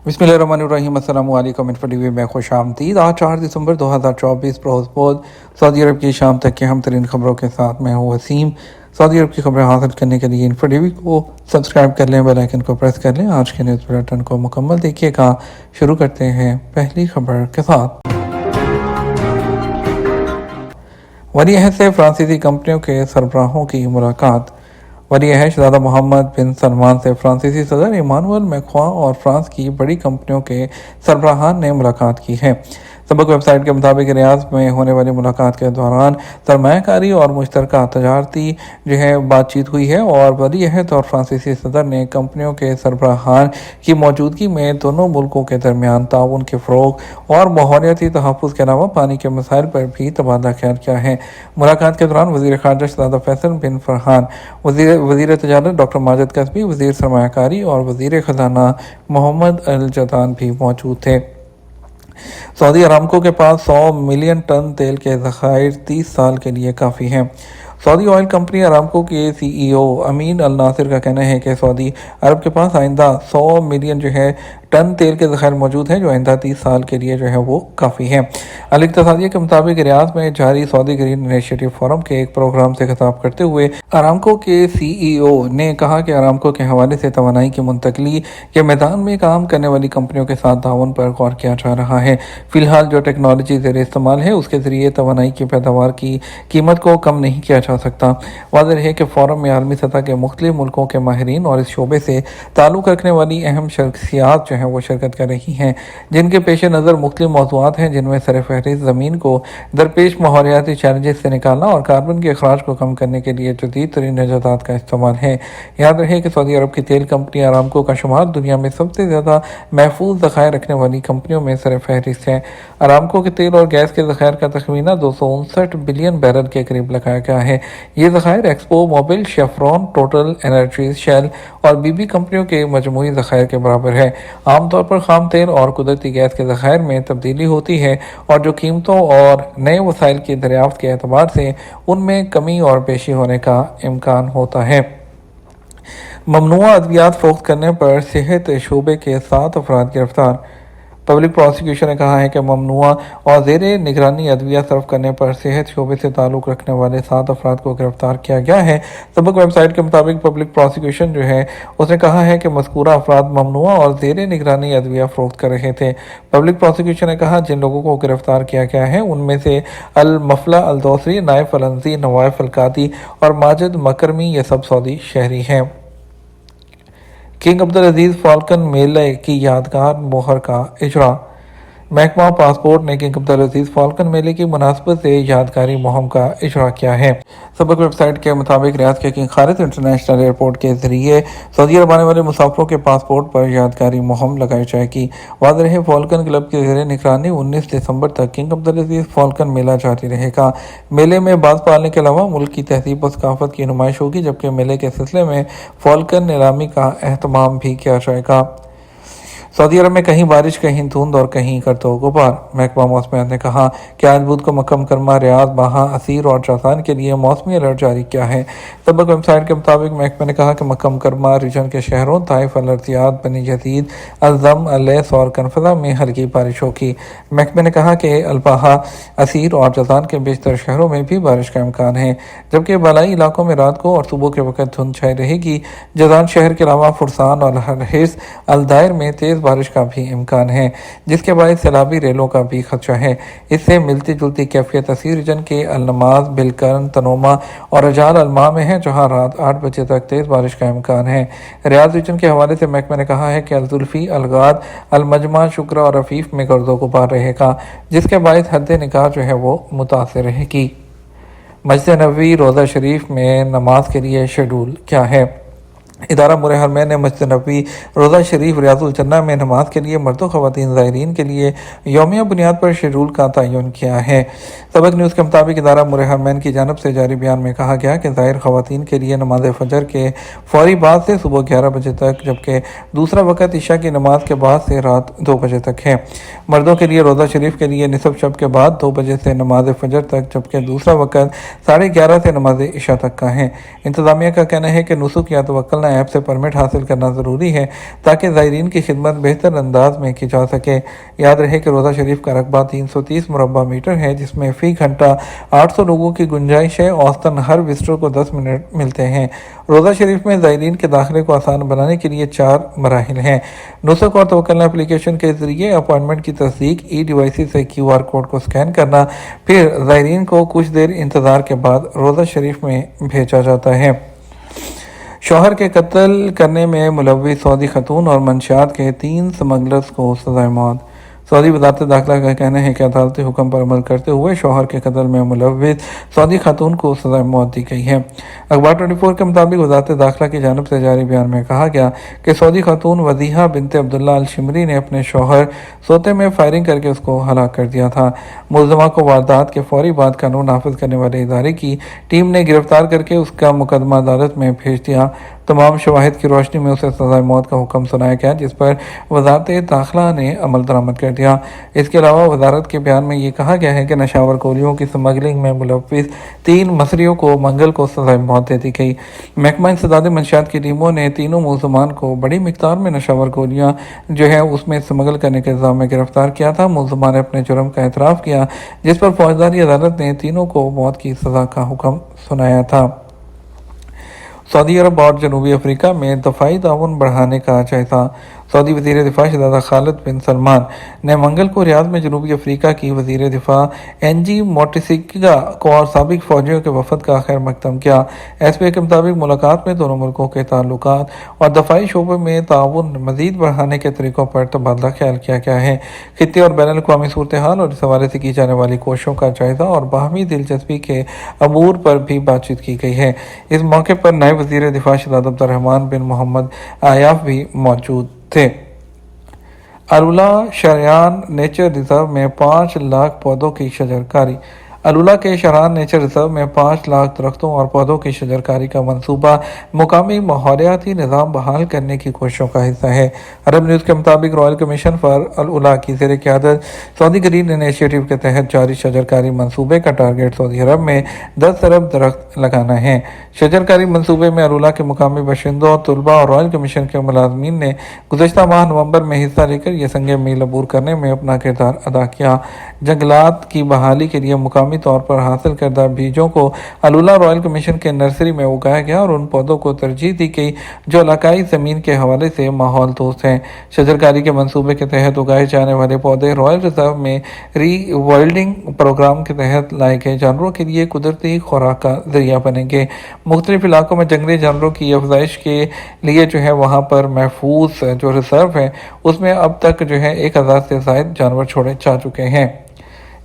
बिस्मिल्लाहिर्रहमानिर्रहीम। अस्सलामु अलैकुम। इन्फो टीवी में खुश आमदीद। आज 4 दिसंबर 2024 रोज़ सऊदी अरब की शाम तक की अहम तरीन खबरों के साथ मैं हूँ वसीम। सऊदी अरब की खबरें हासिल करने के लिए इन्फो टीवी को सब्सक्राइब कर लें, बेल आइकन को प्रेस कर लें। आज के न्यूज़ बुलेटिन को मुकम्मल देखिएगा। शुरू करते हैं पहली खबर के साथ। वली अहद से फ्रांसीसी कंपनियों के सरबराहों की मुलाकात। वली अहद शहज़ादा मोहम्मद बिन सलमान से फ्रांसीसी सदर इमानुएल मैक्रों और फ्रांस की बड़ी कंपनियों के सरबराहान ने मुलाकात की है। सबक वेबसाइट के मुताबिक रियाद में होने वाली मुलाकात के दौरान सरमायाकारी और मुश्तरका तजारती बातचीत हुई है और वली अहद और फ्रांसीसी सदर ने कंपनियों के सरबराहान की मौजूदगी में दोनों मुल्कों के दरमियान ताउन के फ़रोग़ और माहौलियाती तहफ़्फ़ुज़ के अलावा पानी के मसाइल पर भी तबादला ख्याल किया है। मुलाकात के दौरान वज़ीर ख़ारजा शहज़ादा फैसल बिन फरहान, वज़ीर तजारत डॉक्टर माजिद कस्बी, वज़ीर सरमायाकारी और वज़ीर ख़ज़ाना मोहम्मद अल जदान भी मौजूद थे। सऊदी अरामको के पास 100 मिलियन टन तेल के ज़खायर 30 साल के लिए काफ़ी हैं। सऊदी ऑयल कंपनी अरामको के CEO अमीन अल नासिर का कहना है कि सऊदी अरब के पास आइंदा 100 मिलियन टन तेल के ज़खायर मौजूद हैं, जो आइंदा 30 साल के लिए वो काफ़ी हैं। अल इक्तिसादिया के मुताबिक रियाद में जारी सऊदी ग्रीन इनिशिएटिव फोरम के एक प्रोग्राम से खिताब करते हुए अरामको के CEO ने कहा कि अरामको के हवाले से तवानाई की मुंतकली के मैदान में काम करने वाली कंपनियों के साथ ताउन पर गौर किया जा रहा है। फ़िलहाल जो टेक्नोलॉजी ज़ेर इस्तेमाल है उसके ज़रिए तवानाई की पैदावार की कीमत को कम नहीं किया जा सकता। वाज़ेह है कि फोरम में आलमी सतह के मुख्तलिफ मुल्कों के माहिरीन और इस शोबे से ताल्लुक़ रखने वाली अहम शख्सियात वो शिरकत कर रही हैं, जिनके पेश नज़र मुख्तलिफ मौज़ूआत हैं, जिनमें सरफ़हरिस्त ज़मीन को दरपेश माहौलियाती चैलेंजेस से निकालना और कार्बन के अखराज को कम करने के लिए जदीद तरीन इजादात का इस्तेमाल है। याद रहे कि सऊदी अरब की तेल कंपनी अरामको का शुमार दुनिया में सबसे ज़्यादा महफूज ज़खायर रखने वाली कंपनियों में सरफ़हरिस्त है। अरामको के तेल और गैस के ज़खायर का तखमीना 259 बिलियन बैरल के करीब लगाया गया है। ये ज़खायर ExxonMobil, Chevron, TotalEnergies, Shell और बीबी कंपनियों के मजमूई ज़खायर के बराबर है। आमतौर पर खाम तेल और कुदरती गैस के ज़खायर में तब्दीली होती है और जो कीमतों और नए वसाइल की दरियाफ्त के एतबार से उनमें कमी और पेशी होने का इम्कान होता है। ममनुआ अद्वियात फ़रोख्त करने पर सेहत शोबे के 7 अफराद गिरफ्तार। पब्लिक प्रोसिक्यूशन ने कहा है कि ममनुआ और ज़ेर निगरानी अद्विया सर्व करने पर सेहत शोबे से ताल्लुक़ रखने वाले 7 अफराद को गिरफ्तार किया गया है। सबक वेबसाइट के मुताबिक पब्लिक प्रोसिक्यूशन उसने कहा है कि मज़कूरा अफराद ममनुआ और ज़ेर निगरानी अद्विया फ़रोख्त कर रहे थे। पब्लिक प्रोसिक्यूशन ने कहा जिन लोगों को गिरफ्तार किया गया है उनमें से अल मफला अल दोसरी, नाइफ अल अंजी, नवाइफ अल कादी और माजिद मकरमी ये सब सऊदी शहरी हैं। किंग अब्दुल अजीज़ फाल्कन मेले की यादगार मोहर का इजरा। महकमा पासपोर्ट ने किंग अब्दुल अजीज़ फाल्कन मेले की मुनासबत से यादगारी मुहिम का इजरा किया है। सबक वेबसाइट के मुताबिक रियाद के किंग खालिद इंटरनेशनल एयरपोर्ट के जरिए सऊदी अरब आने वाले मुसाफिरों के पासपोर्ट पर यादगारी मुहिम लगाई जाएगी। वाज़ेह रहे फाल्कन क्लब के ज़ेर निगरानी 19 दिसंबर तक किंग अब्दुल अजीज़ फाल्कन मेला जारी रहेगा। मेले में बाज़ पालने के अलावा मुल्क की तहजीब और सकाफत की नुमाइश होगी, जबकि मेले के सिलसिले में फाल्कन नीलामी का एहतमाम भी किया जाएगा। सऊदी अरब में कहीं बारिश, कहीं धुंध और कहीं करतो गुबार। महकमा मौसमियात ने कहा कि आज बुध को मक्का मुकर्रमा, रियाद, बाहा, असीर और जासान के लिए मौसमी अलर्ट जारी किया है। सबक वेबसाइट के मुताबिक महकमे ने कहा कि मक्का मुकर्रमा रीजन के शहरों ताइफ, अल अर्तियाद, बनी यजीद, अज़म, अल-लैस और कनफज़ा में हल्की बारिश होगी। महकमे ने कहा कि अल-बाहा, असीर और जासान के बेशतर शहरों में भी बारिश का इम्कान है, जबकि बालाई इलाकों में रात को और सुबह के वक्त धुंध छाई रहेगी। जासान शहर के अलावा फुरसान और अल-हिर्स, अल-दायर में तेज़ बारिश का भी इम्कान है, जिसके बायस सैलाबी रेलों का भी खदशा है। इससे मिलती जुलती कैफियत असीर रीजन के अल-नमाज, बिलकर्न, तनोमा और अजाल अलमा में है, जहां रात 8 बजे तक तेज़ बारिश का इम्कान है। रियाद रीजन के हवाले से महकमे ने कहा है कि अल-जुल्फी, अल-गाद, अल-मजमा, शुक्रा और रफीफ में गर्दो गुबार रहेगा, जिसके बायस हद निगाह वो मुतासिर रहेगी। मस्जिद नबवी रोज़ा शरीफ में नमाज के लिए शेड्यूल क्या है। इदारा मुर हरमैन ने मस्जिद नबवी रोज़ा शरीफ रियाजुल जन्ना में नमाज के लिए मर्द व ख़वातीन ज़ायरीन के लिए यौमिया बुनियाद पर शेड्यूल का तयन किया है। सबक न्यूज़ के मुताबिक इदारा मुर हरमैन की जानब से जारी बयान में कहा गया कि ज़ाहिर ख़वातीन के लिए नमाज फ़जर के फ़ौरी बाद से सुबह 11 बजे तक, जबकि दूसरा वक़्त इशा की नमाज के बाद से रात 2 बजे तक है। मर्दों के लिए रोज़ा शरीफ के लिए निसफ शब के बाद 2 बजे से नमाज फ़जर तक, जबकि दूसरा वक़्त 11:30 से नमाज इशा तक का है। इंतज़ामिया का कहना है कि नुसुक या तवक्कुल روزانہ ایپ سے پرمٹ حاصل کرنا ضروری ہے تاکہ زائرین کی خدمت بہتر انداز میں کی جا سکے۔ یاد رہے کہ روزہ شریف کا رقبہ 330 مربع میٹر ہے، جس میں فی گھنٹہ 800 لوگوں کی گنجائش ہے۔ اوسطاً ہر وزٹر کو 10 منٹ ملتے ہیں۔ روزہ شریف میں زائرین کے داخلے کو آسان بنانے کے لیے 4 مراحل ہیں۔ نسک اور توکلنا اپلیکیشن کے ذریعے اپائنٹمنٹ کی تصدیق، ای ڈیوائسز سے QR کوڈ کو اسکین کرنا، پھر زائرین کو کچھ دیر انتظار کے بعد روزہ شریف میں بھیجا جاتا ہے۔ شوہر کے قتل کرنے میں ملوث سعودی خاتون اور منشیات کے 3 اسمگلرز کو سزائے موت۔ سعودی وزارت داخلہ کا کہنا ہے کہ عدالتی حکم پر عمل کرتے ہوئے شوہر کے قتل میں ملوث سعودی خاتون کو سزائے موت دی گئی ہے۔ اخبار 24 کے مطابق وزارت داخلہ کی جانب سے جاری بیان میں کہا گیا کہ سعودی خاتون وضیحہ بنت عبداللہ الشمری نے اپنے شوہر سوتے میں فائرنگ کر کے اس کو ہلاک کر دیا تھا۔ ملزمہ کو واردات کے فوری بعد قانون نافذ کرنے والے ادارے کی ٹیم نے گرفتار کر کے اس کا مقدمہ عدالت میں بھیج دیا۔ تمام شواہد کی روشنی میں اسے سزائے موت کا حکم سنایا گیا، جس پر وزارت داخلہ نے عمل درآمد کر دیا۔ اس کے علاوہ وزارت کے بیان میں یہ کہا گیا ہے کہ نشاور گولیوں کی اسمگلنگ میں ملوث 3 مصریوں کو منگل کو سزائے موت دے دی گئی۔ محکمہ انسداد منشیات کی ٹیموں نے تینوں ملزمان کو بڑی مقدار میں نشاور گولیاں اس میں اسمگل کرنے کے الزام میں گرفتار کیا تھا۔ ملزمان نے اپنے جرم کا اعتراف کیا، جس پر فوجداری عدالت نے تینوں کو موت کی سزا کا حکم سنایا تھا۔ سعودی عرب اور جنوبی افریقہ میں دفاعی تعاون بڑھانے کا جائزہ۔ سعودی وزیر دفاع شہزادہ خالد بن سلمان نے منگل کو ریاض میں جنوبی افریقہ کی وزیر دفاع اینجی موٹسیگا کو اور سابق فوجیوں کے وفد کا خیر مقدم کیا۔ ایس پی اے کے مطابق ملاقات میں دونوں ملکوں کے تعلقات اور دفاعی شعبے میں تعاون مزید بڑھانے کے طریقوں پر تبادلہ خیال کیا گیا ہے۔ خطے اور بین الاقوامی صورتحال اور اس حوالے سے کی جانے والی کوششوں کا جائزہ اور باہمی دلچسپی کے امور پر بھی بات چیت کی گئی ہے۔ اس موقع پر نائب وزیر دفاع شہزادہ عبد الرحمن بن محمد عیاف بھی موجود تھے۔ الولا شریان نیچر ریزرو میں 5 لاکھ پودوں کی شجرکاری۔ الولا کے شریان نیچر ریزرو میں 5 لاکھ درختوں اور پودوں کی شجرکاری کا منصوبہ مقامی ماحولیاتی نظام بحال کرنے کی کوششوں کا حصہ ہے۔ عرب نیوز کے مطابق رائل کمیشن فار الولا کی زیر قیادت سعودی گرین انیشیٹو کے تحت جاری شجرکاری منصوبے کا ٹارگیٹ سعودی عرب میں 10 ارب درخت لگانا ہے۔ شجرکاری منصوبے میں الولا کے مقامی باشندوں، طلباء اور رائل کمیشن کے ملازمین نے گزشتہ ماہ نومبر میں حصہ لے کر یہ سنگ میل عبور کرنے میں اپنا کردار ادا کیا۔ جنگلات کی بحالی کے لیے مقامی طور پر حاصل کردہ بیجوں کو الولا رائل کمیشن کے نرسری میں اگایا گیا اور ان پودوں کو ترجیح دی گئی جو علاقائی زمین کے حوالے سے ماحول دوست ہیں۔ شجرکاری کے منصوبے کے تحت اگائے جانے والے پودے رائل ریزرو میں ری وائلڈنگ پروگرام کے تحت لائے گئے جانوروں کے لیے قدرتی خوراک کا ذریعہ بنیں گے۔ مختلف علاقوں میں جنگلی جانوروں کی افزائش کے لیے وہاں پر محفوظ ریزرو ہے، اس میں اب تک 1000 سے زائد جانور چھوڑے جا چکے ہیں۔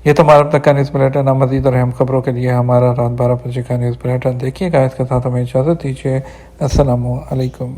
یہ تو ہمارا اب تک کا نیوز بلیٹن۔ مزید اور اہم خبروں کے لیے ہمارا رات 12 بجے کا نیوز بلیٹن دیکھیے گا۔ اس کے ساتھ ہمیں اجازت دیجیے۔ السلام علیکم۔